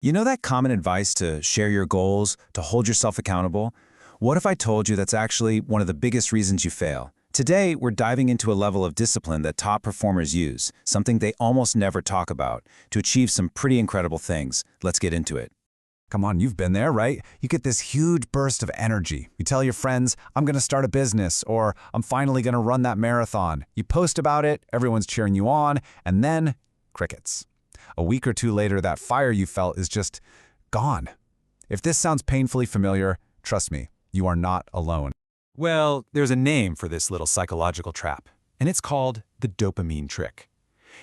You know that common advice to share your goals, to hold yourself accountable? What if I told you that's actually one of the biggest reasons you fail? Today, we're diving into a level of discipline that top performers use, something they almost never talk about, to achieve some pretty incredible things. Let's get into it. Come on, you've been there, right? You get this huge burst of energy. You tell your friends, I'm going to start a business, or I'm finally going to run that marathon. You post about it, everyone's cheering you on, and then crickets. A week or two later, that fire you felt is just gone. If this sounds painfully familiar, trust me, you are not alone. Well, there's a name for this little psychological trap, and it's called the dopamine trick.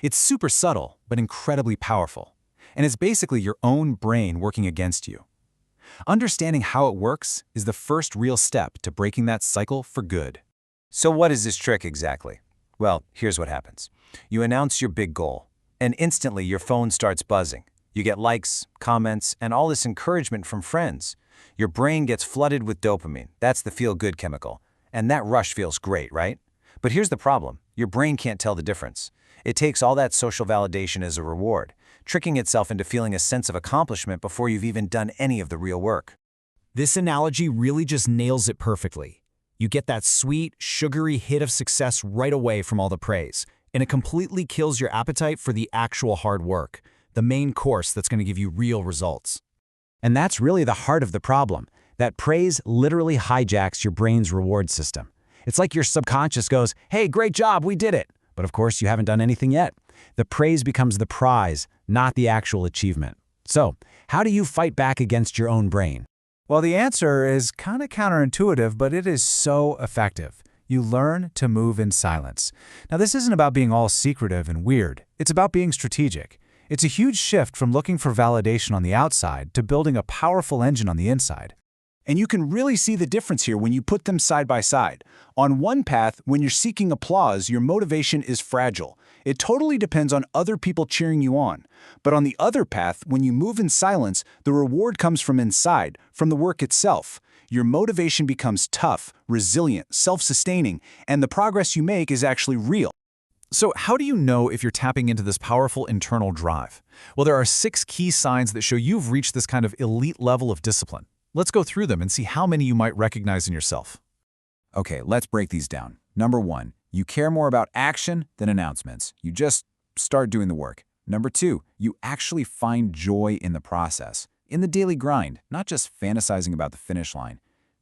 It's super subtle, but incredibly powerful, and it's basically your own brain working against you. Understanding how it works is the first real step to breaking that cycle for good. So what is this trick exactly? Well, here's what happens. You announce your big goal, and instantly your phone starts buzzing. You get likes, comments, and all this encouragement from friends. Your brain gets flooded with dopamine. That's the feel-good chemical. And that rush feels great, right? But here's the problem. Your brain can't tell the difference. It takes all that social validation as a reward, tricking itself into feeling a sense of accomplishment before you've even done any of the real work. This analogy really just nails it perfectly. You get that sweet, sugary hit of success right away from all the praise, and it completely kills your appetite for the actual hard work, the main course that's going to give you real results. And that's really the heart of the problem. That praise literally hijacks your brain's reward system. It's like your subconscious goes, hey, great job, we did it. But of course, you haven't done anything yet. The praise becomes the prize, not the actual achievement. So, how do you fight back against your own brain? Well, the answer is kind of counterintuitive, but it is so effective. You learn to move in silence. Now, this isn't about being all secretive and weird. It's about being strategic. It's a huge shift from looking for validation on the outside to building a powerful engine on the inside. And you can really see the difference here when you put them side by side. On one path, when you're seeking applause, your motivation is fragile. It totally depends on other people cheering you on. But on the other path, when you move in silence, the reward comes from inside, from the work itself. Your motivation becomes tough, resilient, self-sustaining, and the progress you make is actually real. So how do you know if you're tapping into this powerful internal drive? Well, there are 6 key signs that show you've reached this kind of elite level of discipline. Let's go through them and see how many you might recognize in yourself. Okay, let's break these down. Number 1, you care more about action than announcements. You just start doing the work. Number 2, you actually find joy in the process, in the daily grind, not just fantasizing about the finish line.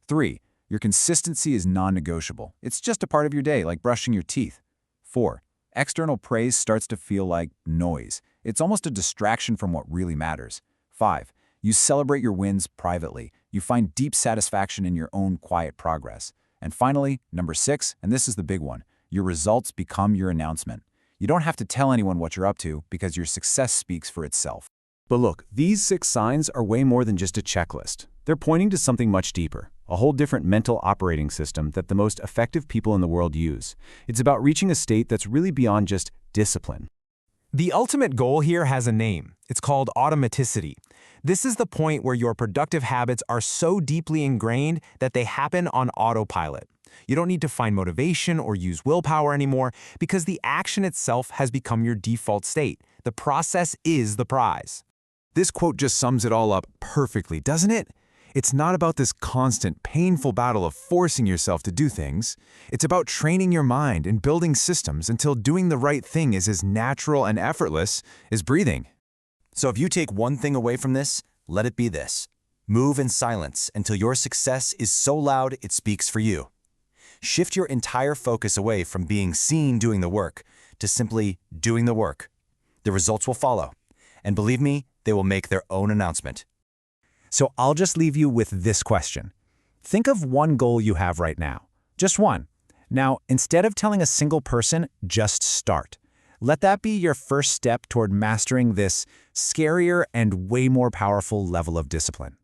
3, your consistency is non-negotiable. It's just a part of your day, like brushing your teeth. 4, external praise starts to feel like noise. It's almost a distraction from what really matters. 5, you celebrate your wins privately. You find deep satisfaction in your own quiet progress. And finally, number 6, and this is the big one, your results become your announcement. You don't have to tell anyone what you're up to because your success speaks for itself. But look, these 6 signs are way more than just a checklist. They're pointing to something much deeper, a whole different mental operating system that the most effective people in the world use. It's about reaching a state that's really beyond just discipline. The ultimate goal here has a name. It's called automaticity. This is the point where your productive habits are so deeply ingrained that they happen on autopilot. You don't need to find motivation or use willpower anymore because the action itself has become your default state. The process is the prize. This quote just sums it all up perfectly, doesn't it? It's not about this constant, painful battle of forcing yourself to do things. It's about training your mind and building systems until doing the right thing is as natural and effortless as breathing. So if you take one thing away from this, let it be this. Move in silence until your success is so loud it speaks for you. Shift your entire focus away from being seen doing the work to simply doing the work. The results will follow. And believe me, they will make their own announcement. So I'll just leave you with this question. Think of one goal you have right now. Just one. Now, instead of telling a single person, just start. Let that be your first step toward mastering this scarier and way more powerful level of discipline.